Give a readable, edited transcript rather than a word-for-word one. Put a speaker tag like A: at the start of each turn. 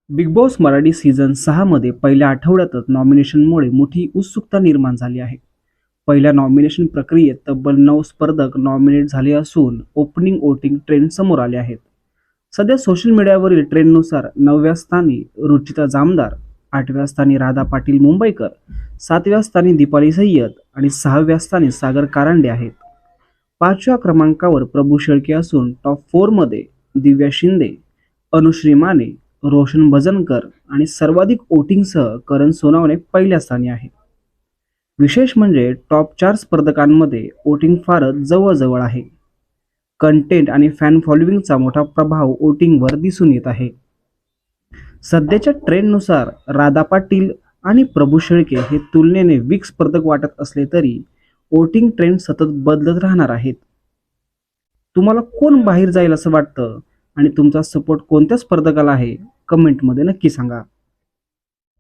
A: Big boss Marathi season 6 मध्ये पहिल्या आठवड्यातच नॉमिनेशनमुळे मोठी उत्सुकता निर्माण झाली आहे. पहिल्या नॉमिनेशन प्रक्रियेत तब्बल 9 स्पर्धक नॉमिनेट झाले असून ओपनिंग वोटिंग ट्रेंड समोर आले आहेत. सध्या सोशल मीडियावरील ट्रेंडनुसार 9व्या स्थानी रुचिता जामदार, 8व्या स्थानी राधा पाटील मुंबईकर, 7व्या स्थानी दीपाली सय्यद आणि 6व्या स्थानी सागर कारंडे आहेत. 5व्या क्रमांकावर प्रभू शेळके असून टॉप 4 मध्ये दिव्या शिंदे, अनुश्री माने, रोशन भजनकर आणि सर्वाधिक वोटिंगसह करण सोनावणे पहिल्या स्थानी आहे. विशेष म्हणजे टॉप 4 स्पर्धकांमध्ये वोटिंग फारच जवळजवळ आहे. कंटेंट आणि फॅन फॉलोविंगचा मोठा प्रभाव वोटिंगवर दिसून येत आहे. सध्याच्या ट्रेंडनुसार राधा पाटील आणि प्रभू शेळके हे तुलनेने वीक स्पर्धक वाटत असले तरी वोटिंग ट्रेंड सतत बदलत राहणार आहेत. तुम्हाला कोण बाहेर जाईल असं वाटतं आणि तुमचा सपोर्ट कोणत्या स्पर्धकाला आहे? कमेंटमध्ये नक्की सांगा.